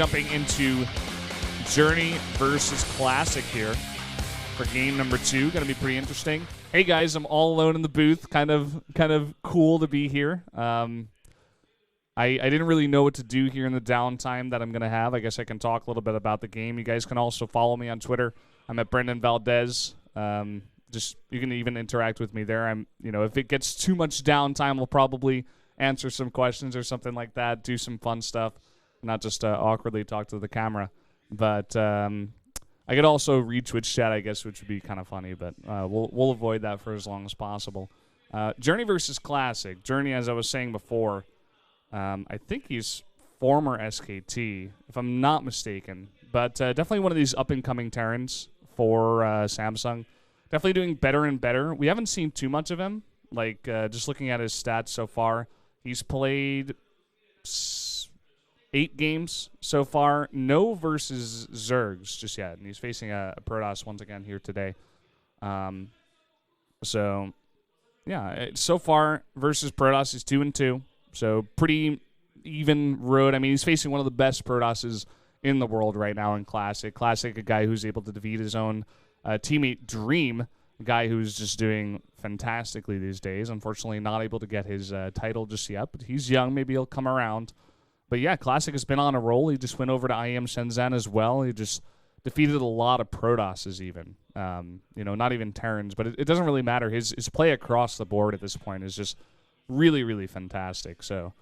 jumping into Journey versus Classic here for game number 2. Going to be pretty interesting. Hey guys, I'm all alone in the booth. Kind of cool to be here. I didn't really know what to do here in the downtime that I'm going to have. I guess I can talk a little bit about the game. You guys can also follow me on Twitter. I'm at Brendan Valdez. Just you can even interact with me there. If it gets too much downtime, we'll probably answer some questions or something like that, do some fun stuff, not just awkwardly talk to the camera. But I could also read Twitch chat, I guess, which would be kind of funny, but we'll avoid that for as long as possible. Journey versus Classic. Journey, as I was saying before, I think he's former SKT, if I'm not mistaken. But definitely one of these up-and-coming Terrans for Samsung. Definitely doing better and better. We haven't seen too much of him. Like, just looking at his stats so far, he's played 8 games so far. No versus Zergs just yet. And he's facing a Protoss once again here today. So, yeah, so far versus Protoss is 2-2. So pretty even road. I mean, he's facing one of the best Protosses in the world right now in Classic. Classic, a guy who's able to defeat his own teammate Dream, a guy who's just doing fantastically these days. Unfortunately, not able to get his title just yet, but he's young. Maybe he'll come around. But yeah, Classic has been on a roll. He just went over to IEM Shenzhen as well. He just defeated a lot of Protosses even. Not even Terrans, but it doesn't really matter. His play across the board at this point is just really, really fantastic. So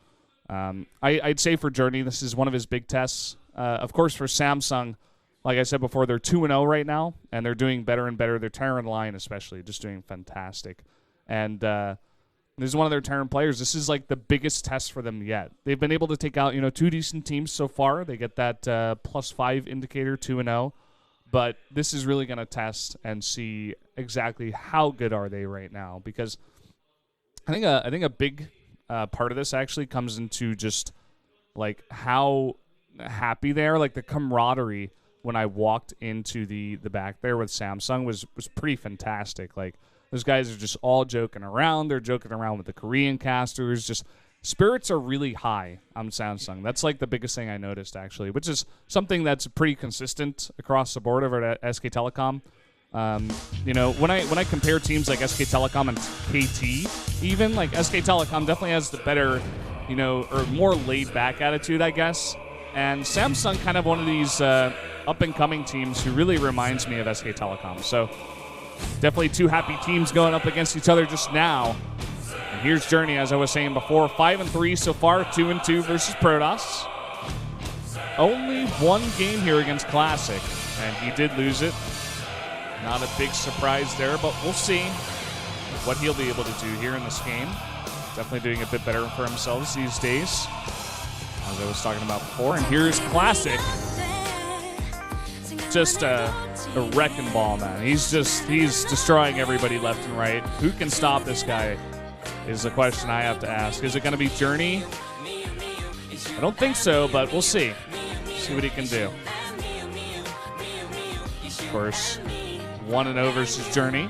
I'd say for Journey, this is one of his big tests. Of course, for Samsung, like I said before, they're 2-0 right now, and they're doing better and better. Their Terran line especially, just doing fantastic. And this is one of their Terran players. This is like the biggest test for them yet. They've been able to take out 2 decent teams so far. They get that +5 indicator, 2-0. But this is really going to test and see exactly how good are they right now, because I think a big part of this actually comes into just like how happy they are. Like the camaraderie when I walked into the back there with Samsung was pretty fantastic. Like those guys are just all joking around. They're joking around with the Korean casters. Just spirits are really high on Samsung. That's like the biggest thing I noticed actually, which is something that's pretty consistent across the board over at SK Telecom. When I compare teams like SK Telecom and KT, even like SK Telecom definitely has the better, or more laid back attitude, I guess. And Samsung kind of one of these up and coming teams who really reminds me of SK Telecom. So definitely 2 happy teams going up against each other just now. And here's Journey, as I was saying before, 5-3 so far, 2-2 versus Protoss. Only 1 game here against Classic, and he did lose it. Not a big surprise there, but we'll see what he'll be able to do here in this game. Definitely doing a bit better for himself these days, as I was talking about before. And here's Classic. Just a wrecking ball, man. He's destroying everybody left and right. Who can stop this guy is the question I have to ask. Is it going to be Journey? I don't think so, but we'll see. See what he can do. Of course, 1-0 versus Journey.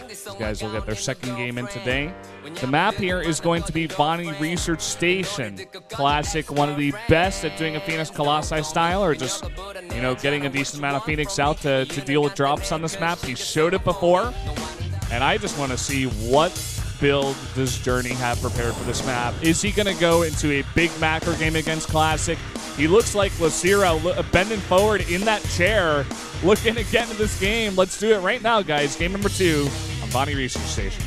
These guys will get their second game in today. The map here is going to be Vaani Research Station. Classic, one of the best at doing a Phoenix Colossi style, or just, getting a decent amount of Phoenix out to deal with drops on this map. He showed it before, and I just want to see what build does Journey have prepared for this map. Is he going to go into a big macro game against Classic? He looks like Lucira bending forward in that chair, looking to get into this game. Let's do it right now, guys. Game number 2 on Vaani Research Station.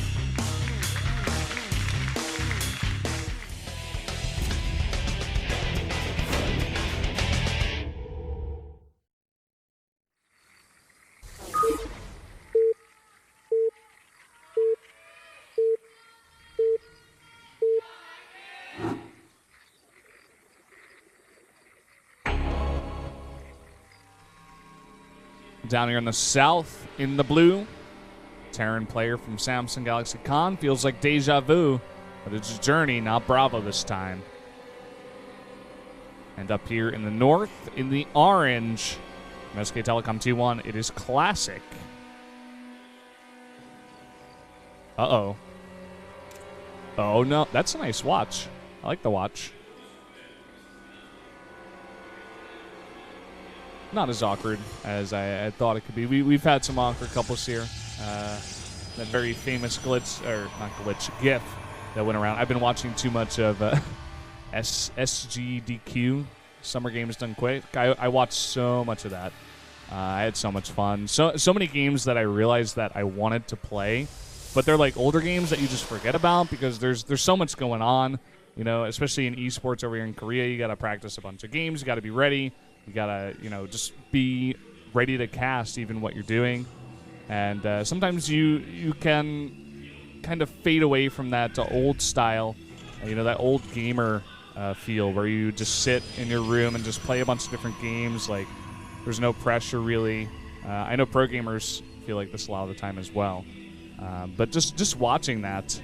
Down here in the south, in the blue, Terran player from Samsung Galaxy Con. Feels like deja vu, but it's Journey, not Bravo this time. And up here in the north, in the orange, from SK Telecom T1, it is Classic. Uh-oh. Oh, no. That's a nice watch. I like the watch. not as awkward as I thought it could be. We've had some awkward couples here. That very famous glitch, or not glitch, GIF that went around. I've been watching too much of SGDQ, Summer Games Done Quick. I watched so much of that. I had so much fun. So many games that I realized that I wanted to play, but they're like older games that you just forget about because there's so much going on. You know, especially in esports over here in Korea, you got to practice a bunch of games. You got to be ready. You got to, just be ready to cast even what you're doing. And sometimes you can kind of fade away from that old style, that old gamer feel where you just sit in your room and just play a bunch of different games. Like, there's no pressure, really. I know pro gamers feel like this a lot of the time as well. But just watching that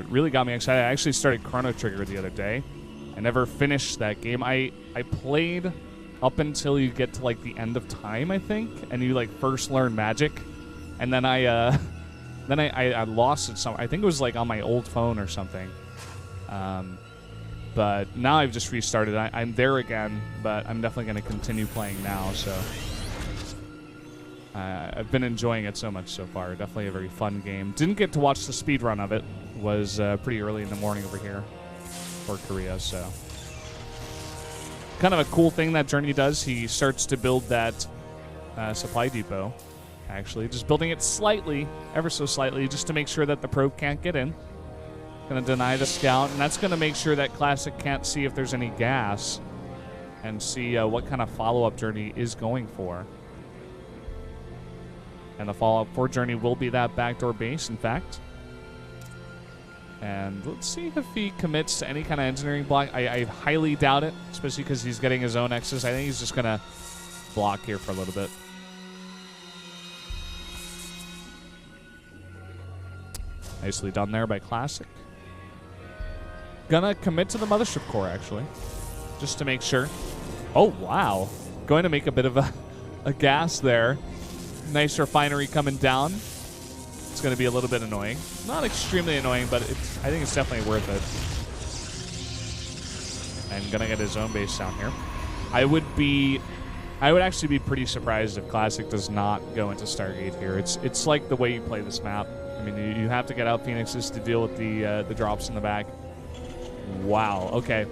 really got me excited. I actually started Chrono Trigger the other day. I never finished that game. I played up until you get to, like, the end of time, I think, and you, like, first learn magic. And then I lost it I think it was, like, on my old phone or something. But now I've just restarted. I'm there again, but I'm definitely going to continue playing now. So I've been enjoying it so much so far. Definitely a very fun game. Didn't get to watch the speed run of it. It was pretty early in the morning over here for Korea. So kind of a cool thing that Journey does. He starts to build that supply depot. Actually, just building it slightly, ever so slightly, just to make sure that the probe can't get in. Going to deny the scout, and that's going to make sure that Classic can't see if there's any gas and see what kind of follow-up Journey is going for. And the follow-up for Journey will be that backdoor base, in fact. And let's see if he commits to any kind of engineering block. I highly doubt it, especially because he's getting his own X's. I think he's just going to block here for a little bit. Nicely done there by Classic. Gonna commit to the mothership core, actually, just to make sure. Oh, wow. Going to make a bit of a gas there. Nice refinery coming down. It's going to be a little bit annoying. Not extremely annoying, but I think it's definitely worth it. And gonna get his own base down here. I would actually be pretty surprised if Classic does not go into Stargate here. It's like the way you play this map. I mean, you have to get out Phoenixes to deal with the drops in the back. Wow. Okay,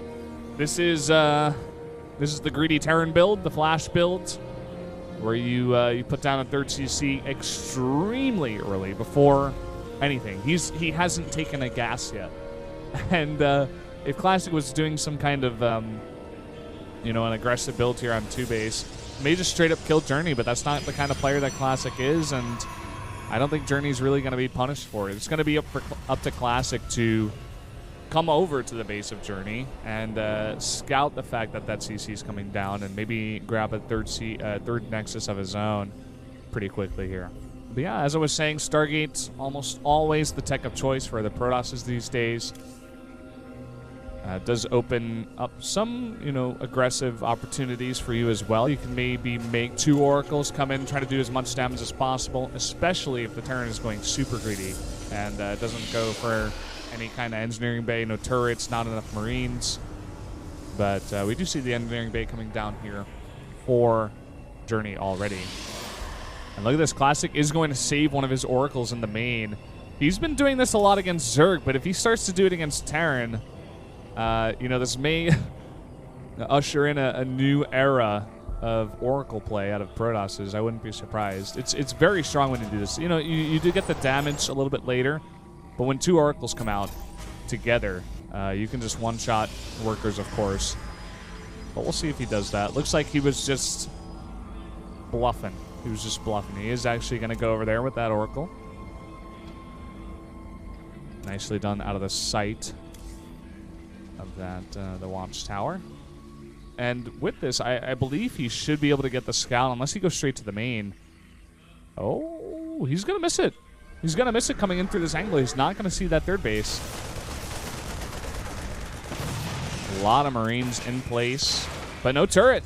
this is the greedy Terran build, the Flash build, where you put down a third CC extremely early before anything. He hasn't taken a gas yet, and if Classic was doing some kind of an aggressive build here on 2 base, may just straight up kill Journey, but that's not the kind of player that Classic is, and I don't think Journey's really going to be punished for it. It's going to be up to Classic to come over to the base of Journey and scout the fact that CC is coming down and maybe grab a third Nexus of his own pretty quickly here. But yeah, as I was saying, Stargate's almost always the tech of choice for the Protosses these days. Does open up some, aggressive opportunities for you as well. You can maybe make 2 Oracles come in, try to do as much damage as possible, especially if the Terran is going super greedy and doesn't go for any kind of engineering bay, no turrets, not enough Marines. But we do see the engineering bay coming down here for Journey already. And look at this, Classic is going to save one of his Oracles in the main. He's been doing this a lot against Zerg, but if he starts to do it against Terran, this may usher in a new era of Oracle play out of Protosses. I wouldn't be surprised. It's very strong when you do this. You do get the damage a little bit later, but when 2 Oracles come out together, you can just one-shot workers, of course. But we'll see if he does that. Looks like he was just bluffing. He was just bluffing. He is actually going to go over there with that Oracle. Nicely done out of the sight of that the watchtower. And with this, I believe he should be able to get the scout unless he goes straight to the main. Oh, he's going to miss it. He's going to miss it coming in through this angle. He's not going to see that third base. A lot of Marines in place, but no turret.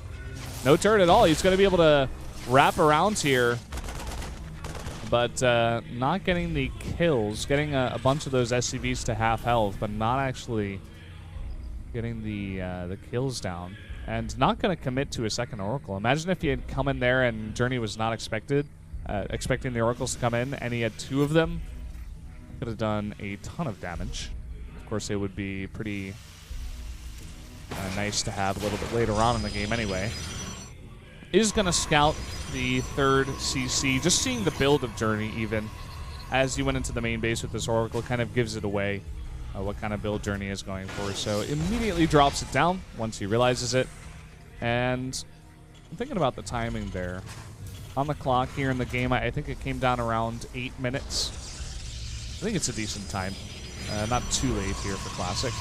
No turret at all. He's going to be able to wrap around here, but not getting the kills. Getting a bunch of those SCVs to half health, but not actually getting the kills down. and not going to commit to a second Oracle. Imagine if he had come in there and Journey was not expecting the Oracles to come in, and he had 2 of them. Could have done a ton of damage. Of course, it would be pretty nice to have a little bit later on in the game anyway. Is going to scout the 3rd CC. Just seeing the build of Journey even as you went into the main base with this Oracle kind of gives it away what kind of build Journey is going for. So immediately drops it down once he realizes it. And I'm thinking about the timing there. On the clock here in the game, I think it came down around 8 minutes. I think it's a decent time. Not too late here for Classic.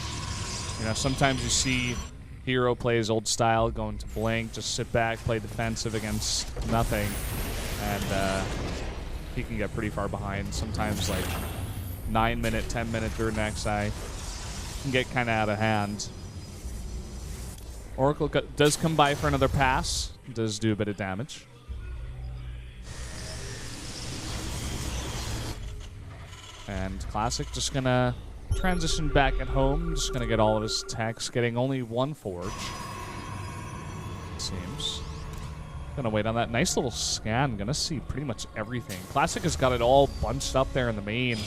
You know, sometimes you see Hero play his old style, going to Blink, just sit back, play defensive against nothing, and he can get pretty far behind. Sometimes like 9-minute, 10-minute third next eye can get kind of out of hand. Oracle does come by for another pass, does do a bit of damage. And Classic just going to transition back at home. Just going to get all of his techs, getting only 1 forge. It seems. Going to wait on that. Nice little scan. Going to see pretty much everything. Classic has got it all bunched up there in the main.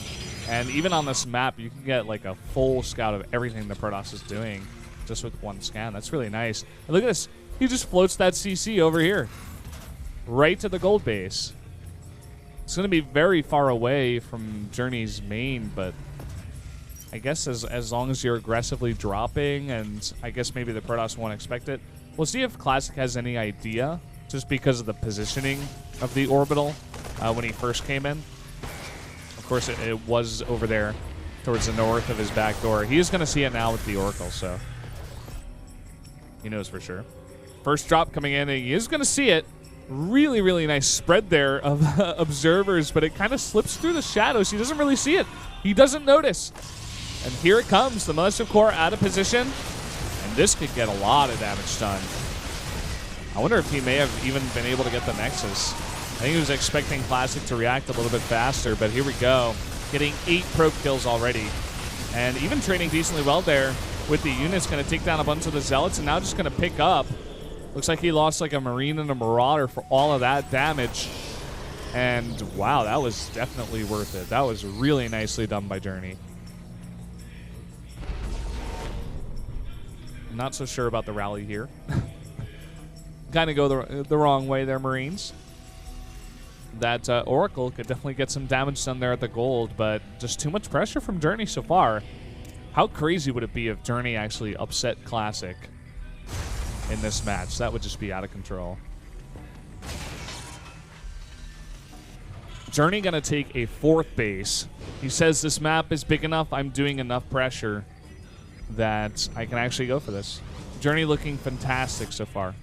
And even on this map, you can get like a full scout of everything the Protoss is doing just with 1 scan. That's really nice. And look at this. He just floats that CC over here. Right to the gold base. It's going to be very far away from Journey's main, but I guess as long as you're aggressively dropping, and I guess maybe the Protoss won't expect it. We'll see if Classic has any idea, just because of the positioning of the orbital when he first came in. Of course, it was over there towards the north of his back door. He is going to see it now with the Oracle, so he knows for sure. First drop coming in, and he is going to see it. Really, really nice spread there of observers, but it kind of slips through the shadows. He doesn't really see it. He doesn't notice. And here it comes, the Militia Corps out of position, and this could get a lot of damage done. I wonder if he may have even been able to get the Nexus. I think he was expecting Classic to react a little bit faster, but here we go. Getting 8 probe kills already, and even trading decently well there with the units. Going to take down a bunch of the Zealots, and now just going to pick up. Looks like he lost like a Marine and a Marauder for all of that damage. And wow, that was definitely worth it. That was really nicely done by Journey. Not so sure about the rally here. Kind of go the wrong way there, Marines. That Oracle could definitely get some damage done there at the gold, but just too much pressure from Journey so far. How crazy would it be if Journey actually upset Classic in this match? That would just be out of control. Journey gonna take a 4th base. He says this map is big enough, I'm doing enough pressure that I can actually go for this. Journey looking fantastic so far.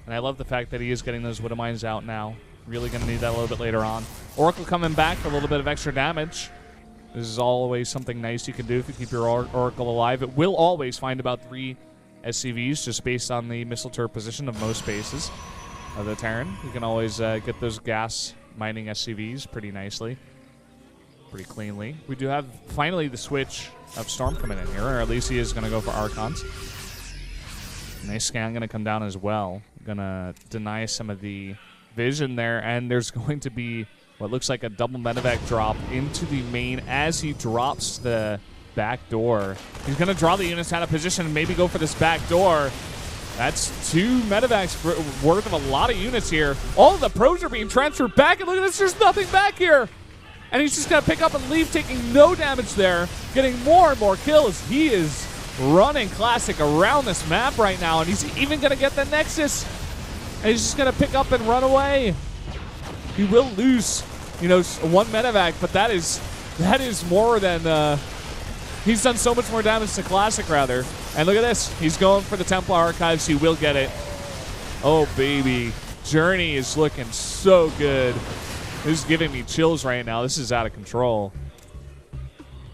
And I love the fact that he is getting those Widow Mines out now. Really gonna need that a little bit later on. Oracle coming back for a little bit of extra damage. This is always something nice you can do if you keep your Oracle alive. It will always find about 3 SCVs just based on the missile turret position of most bases of the Terran. You can always get those gas mining SCVs pretty nicely, pretty cleanly. We do have finally the switch of Storm coming in here, or at least he is going to go for Archons. Nice scan going to come down as well. Going to deny some of the vision there, and there's going to be what looks like a double medevac drop into the main as he drops the back door. He's going to draw the units out of position and maybe go for this back door. That's 2 medevacs worth of a lot of units here. All of the pros are being transferred back, and look at this, there's nothing back here. And he's just going to pick up and leave, taking no damage there, getting more and more kills. He is running Classic around this map right now, and he's even going to get the Nexus. And he's just going to pick up and run away. He will lose, you know, 1 medevac, but that is more than... he's done so much more damage to Classic, rather. And look at this. He's going for the Templar Archives. He will get it. Oh, baby. Journey is looking so good. This is giving me chills right now. This is out of control.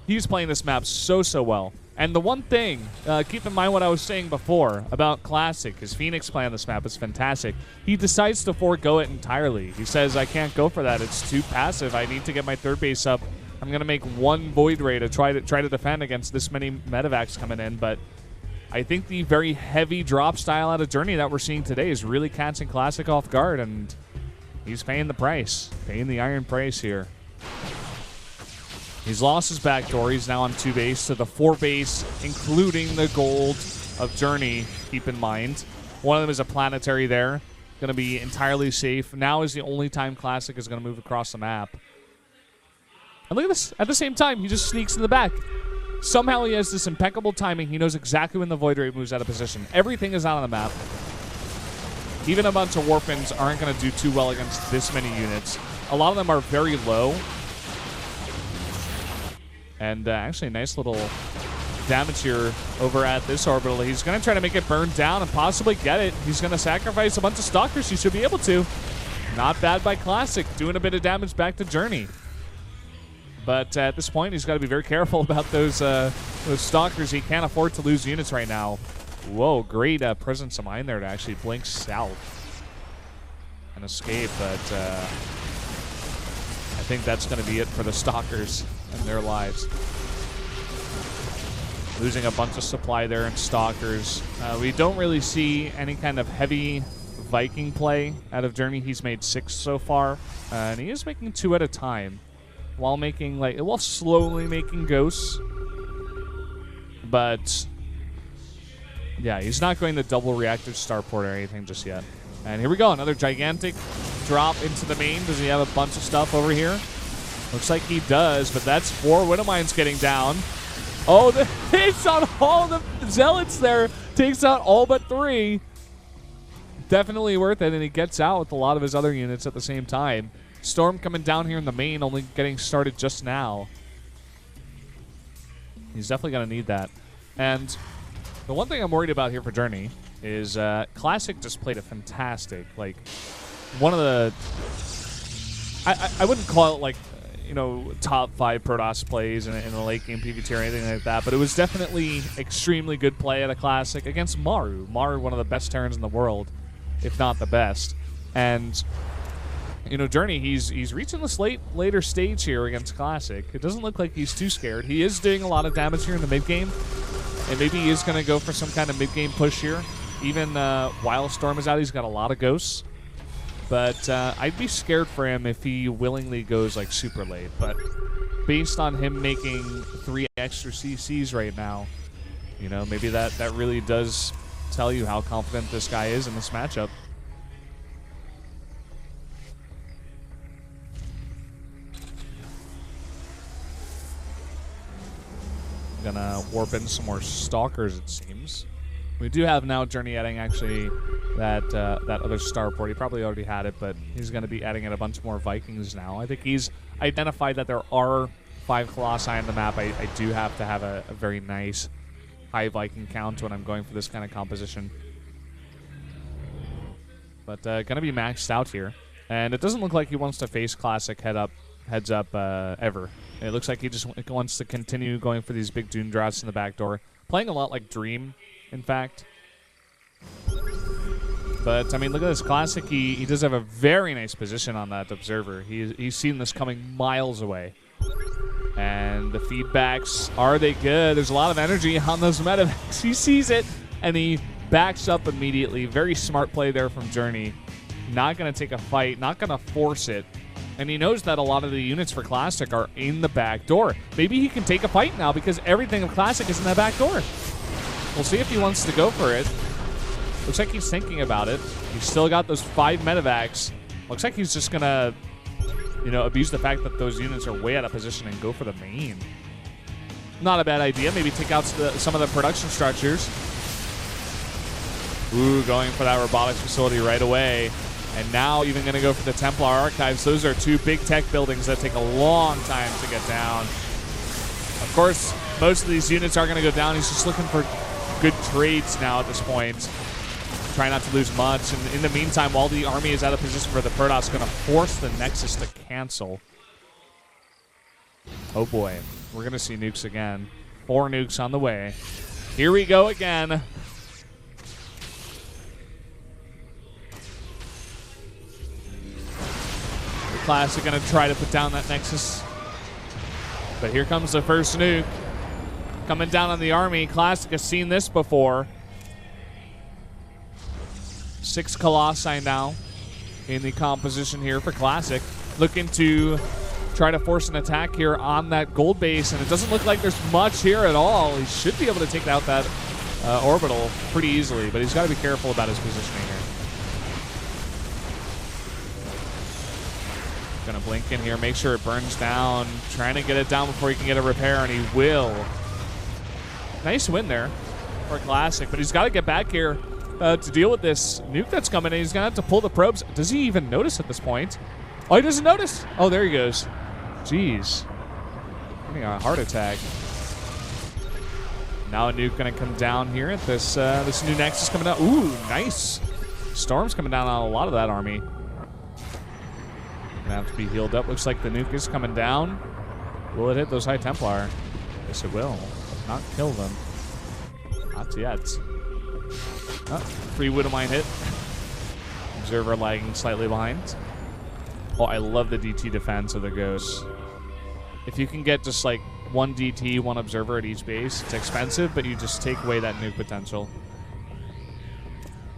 He's playing this map so well. And the one thing, keep in mind what I was saying before about Classic. His Phoenix play on this map is fantastic. He decides to forego it entirely. He says, I can't go for that. It's too passive. I need to get my 3rd base up. I'm going to make 1 Void Ray to try to defend against this many medevacs coming in, but I think the very heavy drop style out of Journey that we're seeing today is really catching Classic off guard, and he's paying the price, paying the iron price here. He's lost his backdoor. He's now on 2 base to the 4 base, including the gold of Journey, keep in mind. One of them is a planetary there. Going to be entirely safe. Now is the only time Classic is going to move across the map. And look at this. At the same time, he just sneaks in the back. Somehow he has this impeccable timing. He knows exactly when the Void Ray moves out of position. Everything is out on the map. Even a bunch of Warpins aren't going to do too well against this many units. A lot of them are very low. And actually a nice little damage here over at this orbital. He's going to try to make it burn down and possibly get it. He's going to sacrifice a bunch of Stalkers. He should be able to. Not bad by Classic. Doing a bit of damage back to Journey. But at this point, he's got to be very careful about those Stalkers. He can't afford to lose units right now. Whoa, great presence of mind there to actually blink south and escape. But I think that's going to be it for the Stalkers and their lives. Losing a bunch of supply there in Stalkers. We don't really see any kind of heavy Viking play out of Journey. He's made 6 so far, and he is making 2 at a time. While slowly making ghosts. But yeah, he's not going to double reactor starport or anything just yet. And here we go, another gigantic drop into the main. Does he have a bunch of stuff over here? Looks like he does, but that's 4 Widowmines getting down. Oh, the hits on all the Zealots there. Takes out all but 3. Definitely worth it, and he gets out with a lot of his other units at the same time. Storm coming down here in the main, only getting started just now. He's definitely going to need that. And the one thing I'm worried about here for Journey is Classic just played a fantastic, like, one of the... I wouldn't call it, like, you know, top 5 Protoss plays in a late game PvT or anything like that, but it was definitely extremely good play at a Classic against Maru. Maru, one of the best Terrans in the world, if not the best. And... you know, Journey, he's reaching this later stage here against Classic. It doesn't look like he's too scared. He is doing a lot of damage here in the mid-game, and maybe he is going to go for some kind of mid-game push here. Even while Storm is out, he's got a lot of ghosts. But I'd be scared for him if he willingly goes, like, super late. But based on him making 3 extra CCs right now, you know, maybe that really does tell you how confident this guy is in this matchup. Gonna warp in some more Stalkers, it seems. We do have now Journey adding actually that other starport. He probably already had it, but he's going to be adding in a bunch more Vikings now. I think he's identified that there are 5 Colossi on the map. I do have to have a very nice high Viking count when I'm going for this kind of composition. But going to be maxed out here. And it doesn't look like he wants to face Classic heads up ever. It looks like he just wants to continue going for these big Dune Drots in the back door. Playing a lot like Dream, in fact. But, I mean, look at this. Classic, he does have a very nice position on that Observer. He's seen this coming miles away. And the feedbacks, are they good? There's a lot of energy on those medevacs. He sees it, and he backs up immediately. Very smart play there from Journey. Not going to take a fight, not going to force it. And he knows that a lot of the units for Classic are in the back door. Maybe he can take a fight now because everything of Classic is in that back door. We'll see if he wants to go for it. Looks like he's thinking about it. He's still got those 5 medevacs. Looks like he's just going to, you know, abuse the fact that those units are way out of position and go for the main. Not a bad idea. Maybe take out some of the production structures. Ooh, going for that robotics facility right away. And now even going to go for the Templar Archives. Those are 2 big tech buildings that take a long time to get down. Of course, most of these units are going to go down. He's just looking for good trades now at this point. Try not to lose much. And in the meantime, while the army is out of position for the Protoss, going to force the Nexus to cancel. Oh boy, we're going to see nukes again. 4 nukes on the way. Here we go again. Classic going to try to put down that Nexus. But here comes the first nuke. coming down on the army. Classic has seen this before. 6 Colossi now in the composition here for Classic. Looking to try to force an attack here on that gold base, and it doesn't look like there's much here at all. He should be able to take out that orbital pretty easily, but he's got to be careful about his positioning here. Gonna blink in here, make sure it burns down, trying to get it down before he can get a repair, and he will. Nice win there for Classic, but he's got to get back here to deal with this nuke that's coming in. He's gonna have to pull the probes. Does he even notice at this point? Oh, he doesn't notice. Oh, there he goes. Jeez. Getting a heart attack. Now a nuke gonna come down here at this this new Nexus coming down. Ooh, nice. Storm's coming down on a lot of that army. Gonna have to be healed up. Looks like the nuke is coming down. Will it hit those High Templar? Yes, it will. Not kill them. Not yet. Oh, free Widowmine hit. Observer lagging slightly behind. Oh, I love the DT defense of the Ghosts. If you can get just like 1 DT, 1 Observer at each base, it's expensive, but you just take away that nuke potential.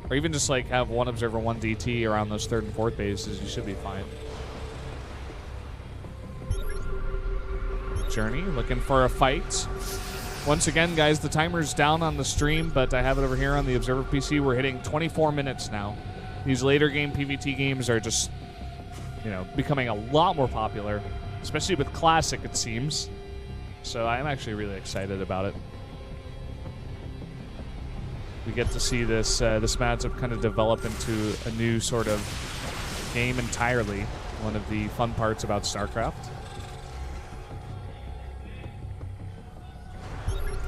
Or even just like have 1 Observer, 1 DT around those 3rd and 4th bases, you should be fine. Journey looking for a fight. Once again, guys, the timer's down on the stream, but I have it over here on the Observer PC. We're hitting 24 minutes now. These later game PvT games are just, you know, becoming a lot more popular, especially with Classic, it seems. So I'm actually really excited about it. We get to see this this matchup kind of develop into a new sort of game entirely. One of the fun parts about Starcraft.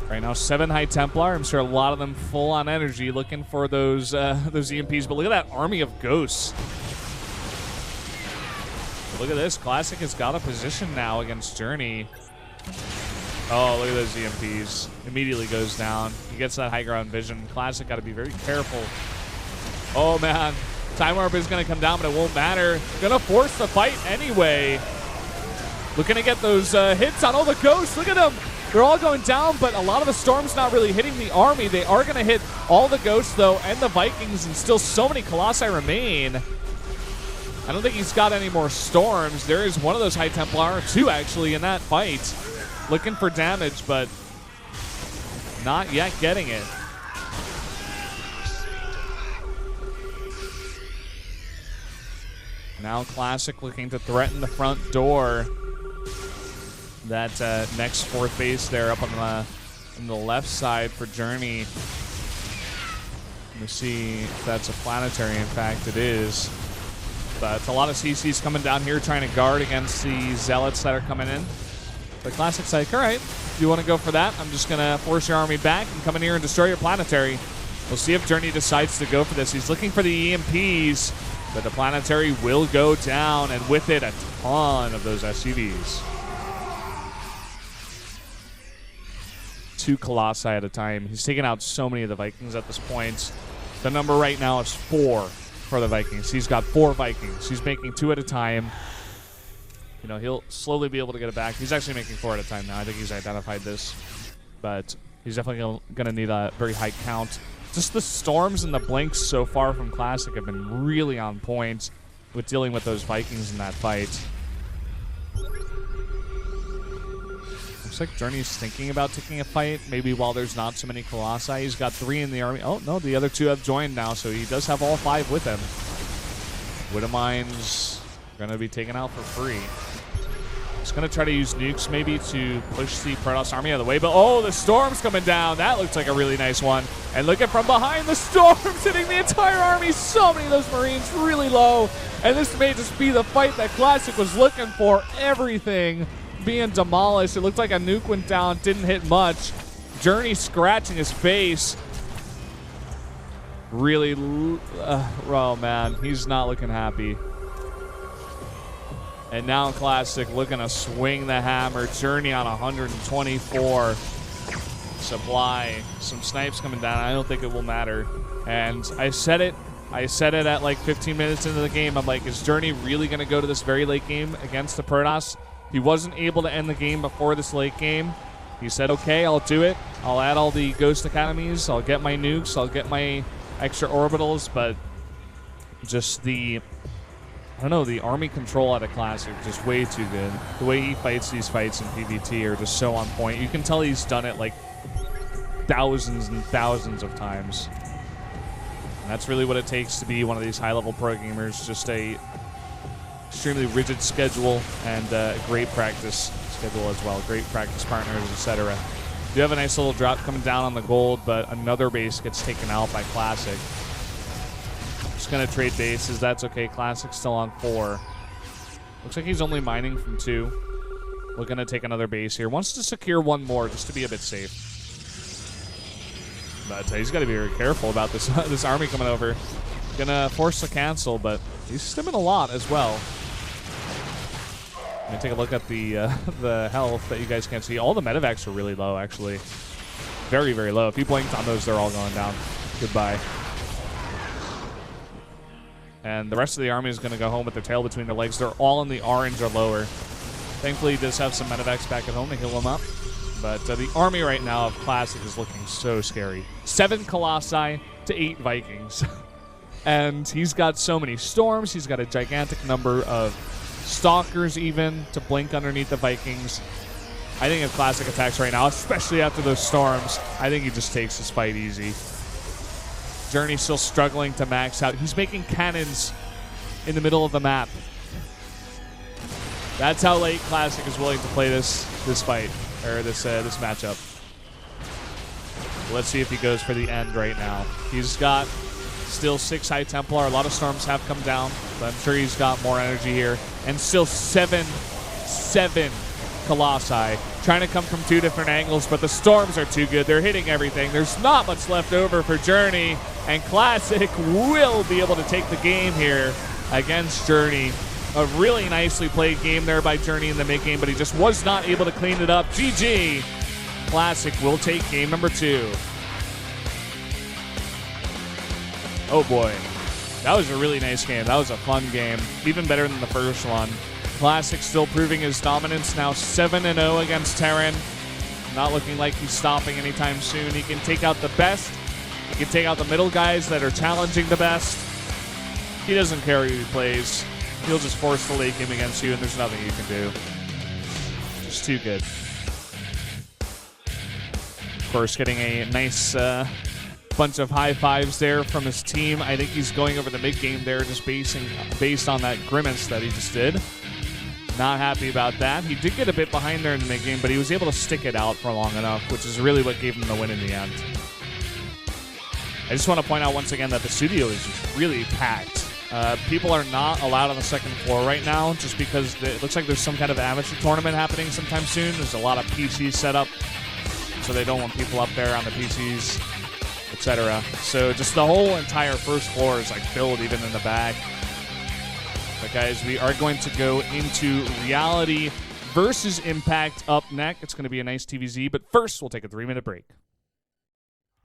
Right now, 7 High Templar. I'm sure a lot of them full on energy, looking for those EMPs. But look at that army of ghosts. But look at this. Classic has got a position now against Journey. Oh, look at those EMPs. Immediately goes down. He gets that high ground vision. Classic got to be very careful. Oh, man. Time Warp is going to come down, but it won't matter. Going to force the fight anyway. Looking to get those hits on all the ghosts. Look at them. They're all going down, but a lot of the Storm's not really hitting the army. They are going to hit all the Ghosts, though, and the Vikings, and still so many Colossi remain. I don't think he's got any more Storms. There is one of those High Templar, 2 actually, in that fight. Looking for damage, but not yet getting it. Now Classic looking to threaten the front door. That next 4th base there up on the left side for Journey. Let me see if that's a planetary. In fact, it is. But a lot of CCs coming down here trying to guard against the Zealots that are coming in. But Classic's like, all right, if you want to go for that, I'm just going to force your army back and come in here and destroy your planetary. We'll see if Journey decides to go for this. He's looking for the EMPs, but the planetary will go down, and with it, a ton of those SCVs. 2 Colossi at a time. He's taken out so many of the Vikings at this point. The number right now is 4 for the Vikings. He's got 4 Vikings. He's making 2 at a time. You know, he'll slowly be able to get it back. He's actually making 4 at a time now. I think he's identified this. But he's definitely going to need a very high count. Just the Storms and the Blinks so far from Classic have been really on point with dealing with those Vikings in that fight. Looks like Journey's thinking about taking a fight, maybe while there's not so many Colossi. He's got 3 in the army. Oh, no, the other 2 have joined now, so he does have all 5 with him. Widowmine's going to be taken out for free. He's going to try to use nukes maybe to push the Protoss army out of the way, but oh, the Storm's coming down. That looks like a really nice one. And look at from behind, the Storm's hitting the entire army. So many of those Marines really low. And this may just be the fight that Classic was looking for. Everything being demolished. It looked like a nuke went down, didn't hit much. Journey scratching his face. Really, oh man, he's not looking happy. And now Classic looking to swing the hammer. Journey on 124 supply. Some snipes coming down. I don't think it will matter. And I said it at like 15 minutes into the game. I'm like, is Journey really going to go to this very late game against the Protoss? He wasn't able to end the game before this late game. He said, okay, I'll do it. I'll add all the Ghost Academies. I'll get my nukes. I'll get my extra orbitals. But just the, I don't know, the army control at a Classic, just way too good. The way he fights these fights in PvT are just so on point. You can tell he's done it like thousands and thousands of times. And that's really what it takes to be one of these high-level pro gamers. Just a extremely rigid schedule and great practice schedule as well. Great practice partners, etc. You have a nice little drop coming down on the gold, but another base gets taken out by Classic. Just going to trade bases. That's okay. Classic's still on 4. Looks like he's only mining from 2. We're going to take another base here. Wants to secure one more just to be a bit safe. But he's got to be very careful about this this army coming over. Gonna force the cancel, but he's stimming a lot as well. Let me take a look at the health that you guys can't see. All the medevacs are really low, actually. Very, very low. If you blinked on those, they're all going down. Goodbye. And the rest of the army is going to go home with their tail between their legs. They're all in the orange or lower. Thankfully, he does have some medevacs back at home to heal them up. But the army right now of Classic is looking so scary. 7 Colossi to 8 Vikings. And he's got so many storms. He's got a gigantic number of stalkers even to blink underneath the Vikings. I think if Classic attacks right now, especially after those storms, I think he just takes this fight easy. Journey's still struggling to max out. He's making cannons in the middle of the map. That's how late Classic is willing to play this fight, or this matchup. Let's see if he goes for the end right now. He's got still 6 High Templar. A lot of storms have come down, but I'm sure he's got more energy here. And still 7 Colossi. Trying to come from 2 different angles, but the storms are too good. They're hitting everything. There's not much left over for Journey, and Classic will be able to take the game here against Journey. A really nicely played game there by Journey in the mid-game, but he just was not able to clean it up. GG. Classic will take game number 2. Oh boy. That was a really nice game. That was a fun game. Even better than the first one. Classic still proving his dominance. Now 7-0 against Terran. Not looking like he's stopping anytime soon. He can take out the best. He can take out the middle guys that are challenging the best. He doesn't care who he plays. He'll just force the late game against you, and there's nothing you can do. Just too good. Of course, getting a nice bunch of high fives there from his team. I think he's going over the mid game there, just based on that grimace that he just did. Not happy about that. He did get a bit behind there in the mid game, but he was able to stick it out for long enough, which is really what gave him the win in the end. I just want to point out once again that the studio is really packed. People are not allowed on the second floor right now just because it looks like there's some kind of amateur tournament happening sometime soon. There's a lot of PCs set up, so they don't want people up there on the PCs, etc. So just the whole entire first floor is like filled even in the back. But guys, we are going to go into Reality versus Impact up next. It's going to be a nice TVZ, but first we'll take a 3-minute break.